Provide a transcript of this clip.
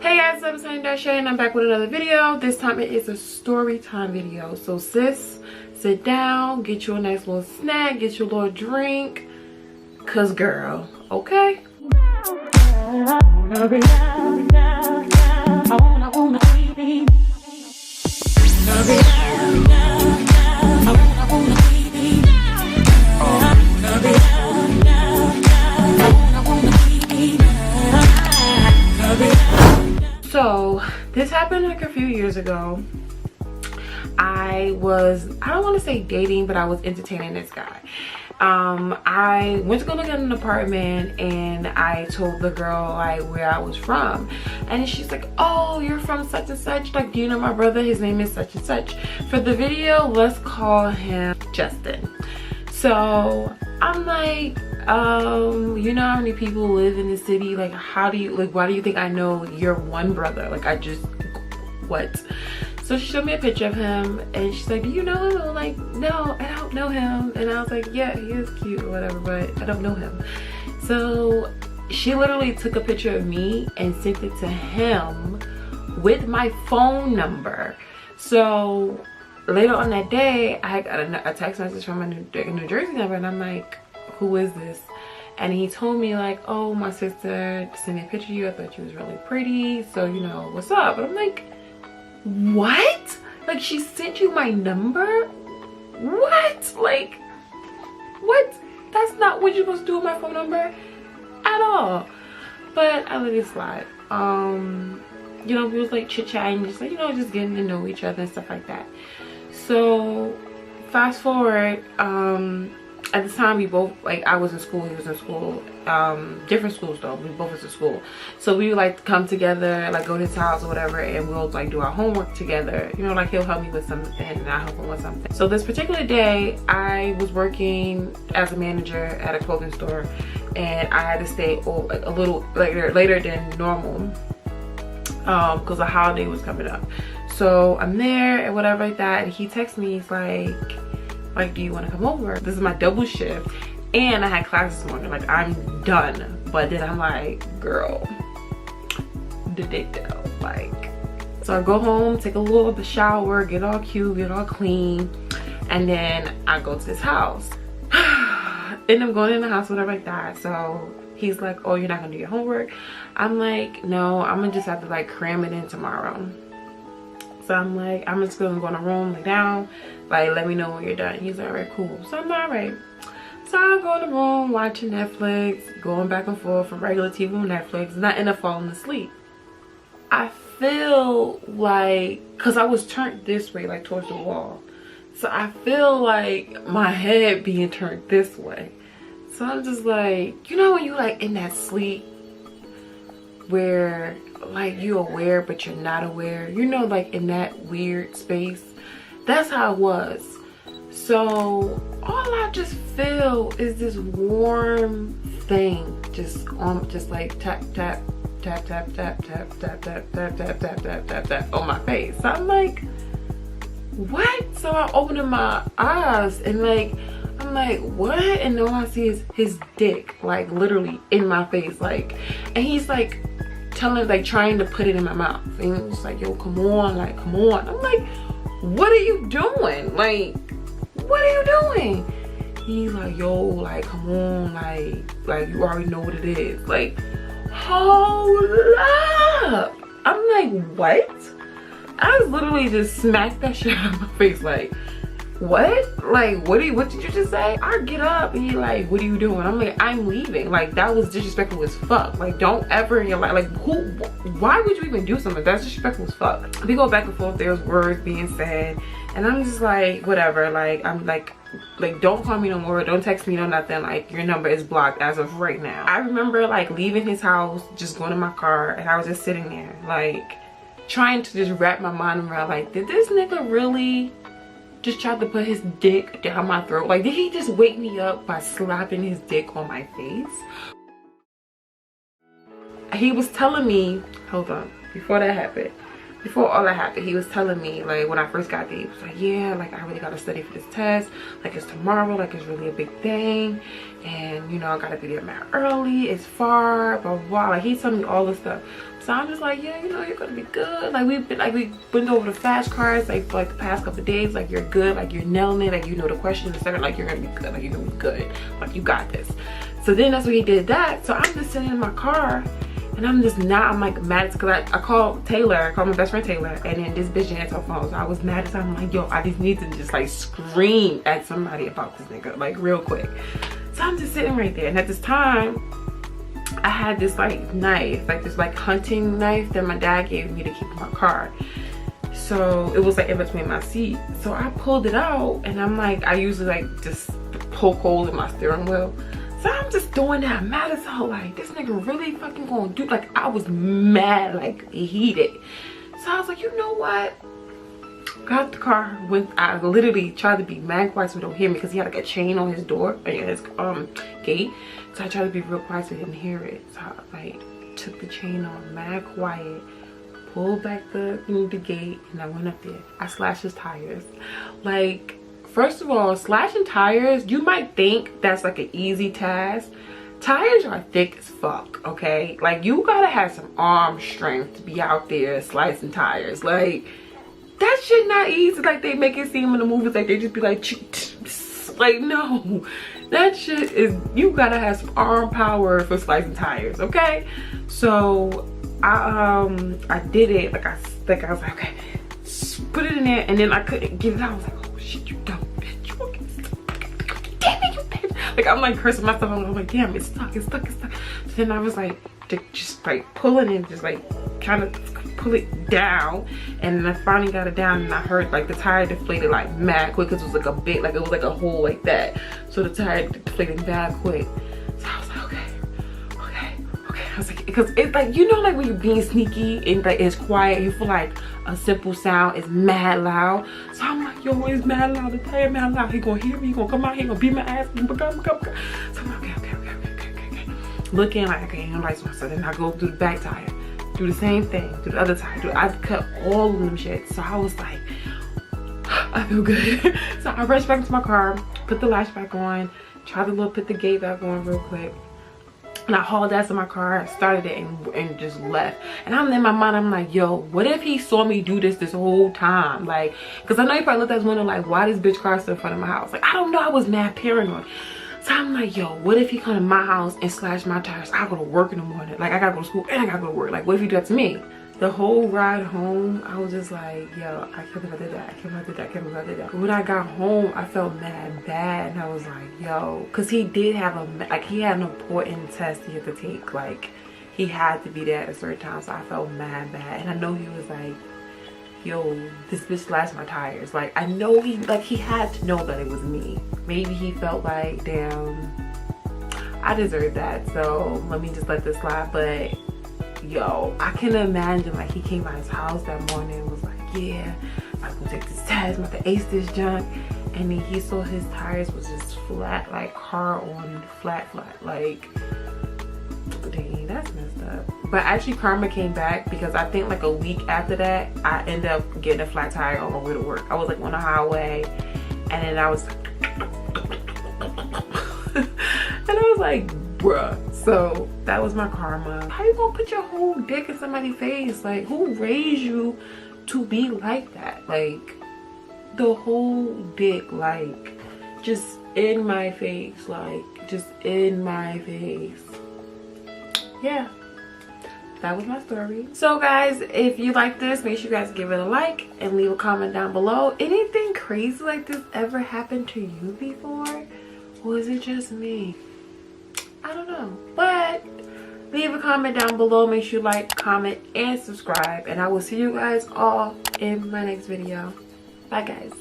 Hey guys, I'm Dasha and I'm back with another video. This time it is a story time video. So sis, sit down, get you a nice little snack, get you a little drink, cause girl, okay? So this happened like a few years ago. I don't want to say dating, but I was entertaining this guy. I went to go look at an apartment and I told the girl like where I was from, and she's like, oh, you're from such and such, like, do you know my brother? His name is such and such. For the video, let's call him Justin. So I'm like, you know how many people live in the city? Like, why do you think I know your one brother? Like, what? So she showed me a picture of him and she's like, do you know him? I'm like, no, I don't know him. And I was like, yeah, he is cute or whatever, but I don't know him. So she literally took a picture of me and sent it to him with my phone number. So later on that day, I got a text message from a New Jersey number, and I'm like, who is this? And he told me like, oh, my sister sent me a picture of you. I thought you was really pretty, so you know, what's up? And I'm like, what? Like, she sent you my number? What? Like, what? That's not what you're supposed to do with my phone number at all. But I let it slide. You know, we was like chit-chatting, just like, you know, just getting to know each other and stuff like that. So fast forward, at the time we both, like, I was in school, he was in school, different schools though, we both was in school. So we would like come together, like go to his house or whatever, and we'll like do our homework together. You know, like he'll help me with something and I help him with something. So this particular day, I was working as a manager at a clothing store, and I had to stay like a little later than normal, because the holiday was coming up. So I'm there and whatever like that, and he texts me, he's like, do you want to come over? This is my double shift and I had class this morning, like I'm done. But then I'm like, girl, the date though, like. So I go home, take a little shower, get all cute, get all clean, and then I go to his house. End up going in the house, whatever like that. So he's like, oh, you're not gonna do your homework? I'm like, no, I'm gonna just have to like cram it in tomorrow. So I'm like, I'm just gonna go in the room, lay down, like, let me know when you're done. He's like, all right, cool. So I'm like, all right. So I go in the room, watching Netflix, going back and forth from regular TV on Netflix, and I end up falling asleep. I feel like, cause I was turned this way, like towards the wall. So I feel like my head being turned this way. So I'm just like, you know when you like in that sleep where like you're aware but you're not aware, you know, like in that weird space. That's how it was. So all I just feel is this warm thing just like tap tap tap tap tap tap tap tap tap tap tap tap tap tap on my face. So I'm like, what? So I open up my eyes and like I'm like, what? And all I see is his dick, like literally in my face, like, and he's like trying to put it in my mouth, and it's like, yo, come on, like, come on. I'm like, what are you doing? Like, what are you doing? He's like, yo, like, come on, like you already know what it is. Like, hold up. I'm like, what? I was literally just smacked that shit out of my face, like, what? Like, what did you just say? I get up and you're like, what are you doing? I'm like, I'm leaving. Like, that was disrespectful as fuck. Like, don't ever in your life, like, why would you even do something that's disrespectful as fuck? We go back and forth, there's words being said, and I'm just like, whatever. Like, I'm like, don't call me no more, don't text me, no nothing. Like, your number is blocked as of right now. I remember like leaving his house, just going to my car, and I was just sitting there like trying to just wrap my mind around, like, did this nigga really just tried to put his dick down my throat? Like, did he just wake me up by slapping his dick on my face? He was telling me, hold on, before that happened, before all that happened, he was telling me, like, when I first got there, he was like, yeah, like, I really gotta study for this test, like, it's tomorrow, like, it's really a big thing, and, you know, I gotta be there mad early, it's far, blah blah blah. Like, he's telling me all this stuff. So I'm just like, yeah, you know, you're gonna be good. Like, we've been over the flashcards, like, for like the past couple of days. Like, you're good, like, you're nailing it, like, you know the questions, etc. Like, you're gonna be good, like, you're gonna be good, like, you got this. So then that's when he did that. So I'm just sitting in my car, and I'm just not, I'm like mad because I called Taylor, I called my best friend Taylor, and then this bitch didn't answer her phone. So I was mad as I'm like, yo, I just need to just like scream at somebody about this nigga, like, real quick. So I'm just sitting right there, and at this time, I had this like knife, like this like hunting knife that my dad gave me to keep in my car. So it was like in between my seat. So I pulled it out, and I'm like, I usually like just poke holes in my steering wheel. So I'm just doing that, mad as hell, like, this nigga really fucking gonna do, like, I was mad, like, heated. So I was like, you know what? Got the car, I literally tried to be mad quiet so he don't hear me, because he had like a chain on his door, his gate. So I tried to be real quiet so he didn't hear it. So I like took the chain off, mad quiet, pulled back the gate, and I went up there. I slashed his tires. Like, first of all, slashing tires, you might think that's like an easy task. Tires are thick as fuck, okay? Like, you gotta have some arm strength to be out there slicing tires. Like, that shit not easy like they make it seem in the movies. Like, they just be like, like, no. That shit is, you gotta have some arm power for slicing tires, okay? So, I did it. Like, I was like, okay, put it in there, and then I couldn't get it out. I was like, oh shit, you dumb bitch. You fucking stuck. Damn it, you bitch. Like, I'm like cursing myself. I'm like, damn, it's stuck, it's stuck, it's stuck. So then I was like, just like pulling it, just like trying to pull it down, and then I finally got it down, and I heard like the tire deflated like mad quick, because it was like a bit, like it was like a hole like that. So the tire deflated mad quick. So I was like, okay. I was like, because it's like, you know, like when you're being sneaky and like it's quiet, you feel like a simple sound is mad loud. So I'm like, yo, it's mad loud, the tire mad loud. He gonna hear me, he gonna come out, he gonna beat my ass. So I'm like, okay. Looking like, okay, no lights on. So then I go through the back tire, do the same thing, do the other tire. I cut all of them shit. So I was like, I feel good. So I rushed back into my car, put the latch back on, tried to put the gate back on real quick. And I hauled ass in my car, started it, and just left. And I'm in my mind, I'm like, yo, what if he saw me do this whole time? Like, because I know he probably looked out his window like, why this bitch car still in front of my house? Like, I don't know, I was mad paranoid. So I'm like, yo, what if he come to my house and slash my tires? I go to work in the morning. Like, I gotta go to school and I gotta go to work. Like, what if he do that to me? The whole ride home, I was just like, yo, I can't believe I did that. I can't believe I did that. I can't believe I did that. But when I got home, I felt mad bad. And I was like, yo, because he did have he had an important test he had to take. Like, he had to be there at a certain time. So I felt mad bad. And I know he was like, yo, this bitch slashed my tires. Like, I know he had to know that it was me. Maybe he felt like, damn, I deserve that. So let me just let this slide. But yo, I can imagine like he came out his house that morning and was like, yeah, I'm gonna take this test, I'm about to ace this junk. And then he saw his tires was just flat, like hard on flat. Like, dang, that's messed up. But actually karma came back, because I think like a week after that, I ended up getting a flat tire on my way to work. I was like on the highway, and then I was and I was like, bruh. So that was my karma. How you gonna put your whole dick in somebody's face? Like, who raised you to be like that? Like, the whole dick, like, just in my face, like, just in my face. Yeah, that was my story. So guys, if you like this, make sure you guys give it a like and leave a comment down below. Anything crazy like this ever happened to you before? Or is it just me? I don't know. But leave a comment down below. Make sure you like, comment, and subscribe. And I will see you guys all in my next video. Bye guys.